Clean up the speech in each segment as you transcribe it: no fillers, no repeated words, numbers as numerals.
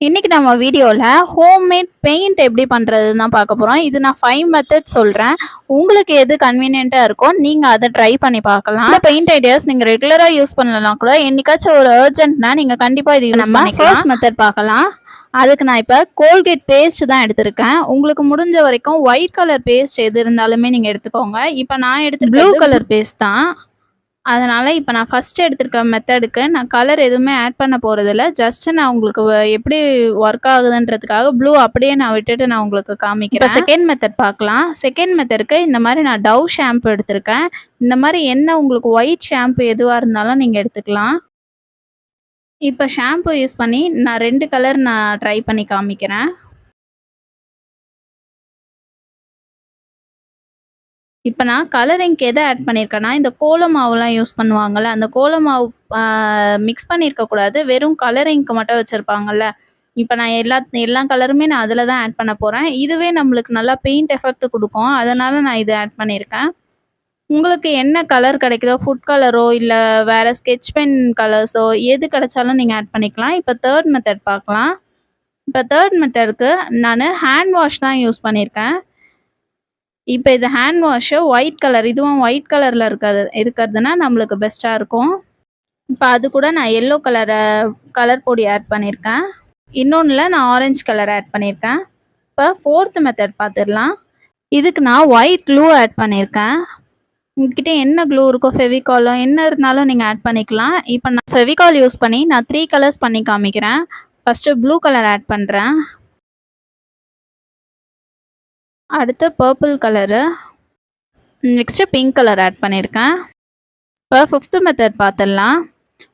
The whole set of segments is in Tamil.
இன்னைக்கு நம்ம வீடியோல ஹோம்மேட் பெயிண்ட் எப்படி பண்றதுன்னு தான் பார்க்க போறோம். இது நான் 5 மெத்தட் சொல்றேன். உங்களுக்கு எது கன்வீனியன்ட்டா இருக்கோ நீங்க அதை ட்ரை பண்ணி பார்க்கலாம். இந்த பெயிண்ட் ஐடியாஸ் நீங்க ரெகுலரா யூஸ் பண்ணலாம் கூட, என்னைக்காச்சும் ஒரு அர்ஜென்ட்னா நீங்க கண்டிப்பா இது யூஸ் பண்ணிக்கலாம். ஃபர்ஸ்ட் மெத்தட் பார்க்கலாம். அதுக்கு நான் இப்போ கோல்கேட் பேஸ்ட் தான் எடுத்திருக்கேன். உங்களுக்கு முடிஞ்ச வரைக்கும் ஒயிட் கலர் பேஸ்ட் எது இருந்தாலுமே நீங்க எடுத்துக்கோங்க. இப்போ நான் எடுத்து ப்ளூ கலர் பேஸ்ட் தான். அதனால் இப்போ நான் ஃபஸ்ட்டு எடுத்திருக்க மெத்தடுக்கு நான் கலர் எதுவுமே ஆட் பண்ண போகிறதில்ல. ஜஸ்ட்டு நான் உங்களுக்கு எப்படி ஒர்க் ஆகுதுன்றதுக்காக ப்ளூ அப்படியே நான் விட்டுட்டு நான் உங்களுக்கு காமிக்கிறேன். செகண்ட் மெத்தட் பார்க்கலாம். செகண்ட் மெத்தடுக்கு இந்த மாதிரி நான் டவ் ஷாம்பு எடுத்திருக்கேன். இந்த மாதிரி என்ன உங்களுக்கு ஒயிட் ஷாம்பு எதுவாக இருந்தாலும் நீங்கள் எடுத்துக்கலாம். இப்போ ஷாம்பு யூஸ் பண்ணி நான் 2 கலர் நான் ட்ரை பண்ணி காமிக்கிறேன். இப்போ நான் கலரிங்க்கு எதை ஆட் பண்ணியிருக்கேன்னா, இந்த கோல மாவுலாம் யூஸ் பண்ணுவாங்கள்ல, அந்த கோல மாவு மிக்ஸ் பண்ணியிருக்கக்கூடாது. வெறும் கலரிங்க்கு மட்டும் வச்சுருப்பாங்கள்ல. இப்போ நான் எல்லா கலருமே நான் அதில் தான் ஆட் பண்ண போகிறேன். இதுவே நம்மளுக்கு நல்லா பெயிண்ட் எஃபெக்ட் கொடுக்கும். அதனால் நான் இதை ஆட் பண்ணியிருக்கேன். உங்களுக்கு என்ன கலர் கிடைக்குதோ, ஃபுட் கலரோ இல்லை வேறு ஸ்கெட்ச் பென் கலர்ஸோ எது கிடைச்சாலும் நீங்கள் ஆட் பண்ணிக்கலாம். இப்போ தேர்ட் மெத்தட் பார்க்கலாம். இப்போ தேர்ட் மெத்தடுக்கு நான் ஹேண்ட் வாஷ் தான் யூஸ் பண்ணியிருக்கேன். இப்போ இது ஹேண்ட் வாஷு ஒயிட் கலர், இதுவும் ஒயிட் கலரில் இருக்கிறதுனா நம்மளுக்கு பெஸ்ட்டாக இருக்கும். இப்போ அது கூட நான் எல்லோ கலர் பொடி ஆட் பண்ணியிருக்கேன். இன்னொன்றில் நான் ஆரஞ்சு கலர் ஆட் பண்ணியிருக்கேன். இப்போ ஃபோர்த் மெத்தட் பார்த்துடலாம். இதுக்கு நான் ஒயிட் க்ளூ ஆட் பண்ணியிருக்கேன். உங்ககிட்ட என்ன க்ளூ இருக்கோ, ஃபெவிகாலோ என்ன இருந்தாலும் நீங்கள் ஆட் பண்ணிக்கலாம். இப்போ நான் ஃபெவிகால் யூஸ் பண்ணி நான் 3 கலர்ஸ் பண்ணி காமிக்கிறேன். ஃபஸ்ட்டு ப்ளூ கலர் ஆட் பண்ணுறேன். அடுத்து purple colour, next pink colour add பண்ணியிருக்கேன். இப்போ ஃபிஃப்த்து மெத்தட் பார்த்துடலாம்.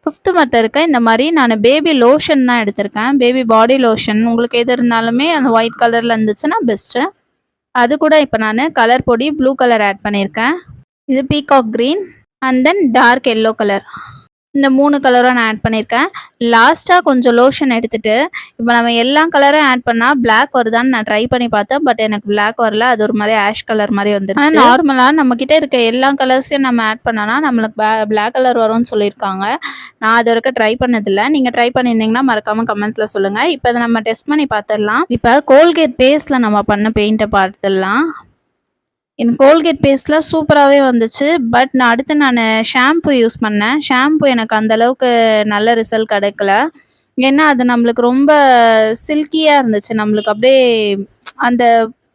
ஃபிஃப்த்து மெத்தடுக்கு இந்த மாதிரி நான் பேபி லோஷன் தான் எடுத்திருக்கேன். பேபி பாடி லோஷன் உங்களுக்கு எது இருந்தாலுமே அந்த ஒயிட் கலரில் இருந்துச்சுன்னா பெஸ்ட்டு. அது கூட இப்போ நான் கலர் பொடி ப்ளூ கலர் ஆட் பண்ணியிருக்கேன். இது peacock green and then dark yellow colour. இந்த 3 கலரும் நான் ஆட் பண்ணியிருக்கேன். லாஸ்ட்டாக கொஞ்சம் லோஷன் எடுத்துகிட்டு இப்போ நம்ம எல்லா கலரும் ஆட் பண்ணால் பிளாக் வருதான்னு நான் ட்ரை பண்ணி பார்த்தேன். பட் எனக்கு பிளாக் வரல. அது ஒரு மாதிரி ஆஷ் கலர் மாதிரி வந்துருச்சு. ஆனால் நார்மலாக நம்மக்கிட்ட இருக்க எல்லா கலர்ஸையும் நம்ம ஆட் பண்ணோன்னா நம்மளுக்கு பிளாக் கலர் வரும்னு சொல்லியிருக்காங்க. நான் அது வரைக்கும் ட்ரை பண்ணதில்லை. நீங்கள் ட்ரை பண்ணியிருந்தீங்கன்னா மறக்காமல் கமெண்ட்டில் சொல்லுங்கள். இப்போ அதை நம்ம டெஸ்ட் பண்ணி பார்த்துடலாம். இப்போ கோல்கேட் பேஸ்ட்டில் நம்ம பண்ண பெயிண்ட்டை பார்த்துடலாம். எனக்கு கோல்கேட் பேஸ்ட்லாம் சூப்பராகவே வந்துச்சு. பட் நான் ஷாம்பு யூஸ் பண்ணேன். ஷாம்பு எனக்கு அந்தளவுக்கு நல்ல ரிசல்ட் கிடைக்கல. ஏன்னா அது நம்மளுக்கு ரொம்ப சில்கியாக இருந்துச்சு. நம்மளுக்கு அப்படியே அந்த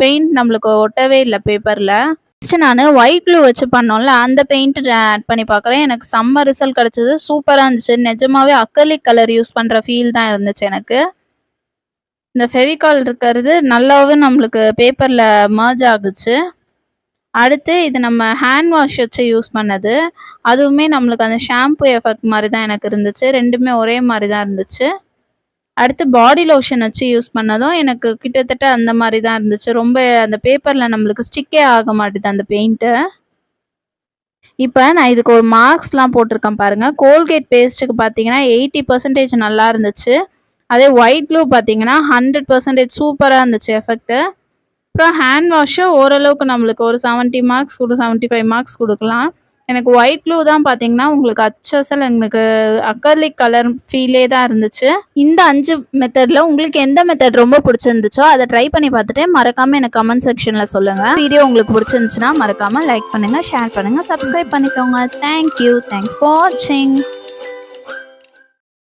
பெயிண்ட் நம்மளுக்கு ஒட்டவே இல்லை பேப்பரில். ஃபஸ்ட்டு நான் ஒயிட் க்ளூ வச்சு பண்ணோம்ல, அந்த பெயிண்ட்டு ஆட் பண்ணி பார்க்குறேன். எனக்கு செம்ம ரிசல்ட் கிடச்சிது. சூப்பராக இருந்துச்சு. நிஜமாகவே அக்ரிலிக் கலர் யூஸ் பண்ணுற ஃபீல் தான் இருந்துச்சு எனக்கு. இந்த ஃபெவிகால் இருக்கிறது நல்லாவே நம்மளுக்கு பேப்பரில் மர்ஜ் ஆகுச்சு. அடுத்து இது நம்ம ஹேண்ட் வாஷ் வச்சு யூஸ் பண்ணது. அதுவுமே நம்மளுக்கு அந்த ஷாம்பு எஃபெக்ட் மாதிரி தான் எனக்கு இருந்துச்சு. ரெண்டுமே ஒரே மாதிரி தான் இருந்துச்சு. அடுத்து பாடி லோஷன் வச்சு யூஸ் பண்ணதும் எனக்கு கிட்டத்தட்ட அந்த மாதிரி தான் இருந்துச்சு. ரொம்ப அந்த பேப்பரில் நம்மளுக்கு ஸ்டிக்கே ஆக மாட்டுது அந்த பெயிண்ட்டு. இப்போ நான் இதுக்கு ஒரு மார்க்ஸ்லாம் போட்டிருக்கேன் பாருங்கள். கோல்கேட் பேஸ்ட்டுக்கு பார்த்தீங்கன்னா 80% நல்லா இருந்துச்சு. அதே ஒயிட் க்ளூ பார்த்தீங்கன்னா 100% சூப்பராக இருந்துச்சு எஃபெக்ட்டு. அப்புறம் ஹேண்ட் வாஷு ஓரளவுக்கு நம்மளுக்கு ஒரு 70 மார்க்ஸ் 75 மார்க்ஸ் கொடுக்கலாம். எனக்கு ஒயிட் க்ளூ தான் பார்த்தீங்கன்னா உங்களுக்கு அச்சசல் எனக்கு அக்ரிலிக் கலர் ஃபீலே தான் இருந்துச்சு. இந்த 5 மெத்தடில் உங்களுக்கு எந்த மெத்தட் ரொம்ப பிடிச்சிருந்துச்சோ அதை ட்ரை பண்ணி பார்த்துட்டு மறக்காமல் எனக்கு கமெண்ட் செக்ஷனில் சொல்லுங்கள். வீடியோ உங்களுக்கு பிடிச்சிருந்துச்சுன்னா மறக்காமல் லைக் பண்ணுங்கள், ஷேர் பண்ணுங்கள், சப்ஸ்கிரைப் பண்ணிக்கோங்க. தேங்க்யூ. தேங்க்ஸ் ஃபார் வாட்சிங்.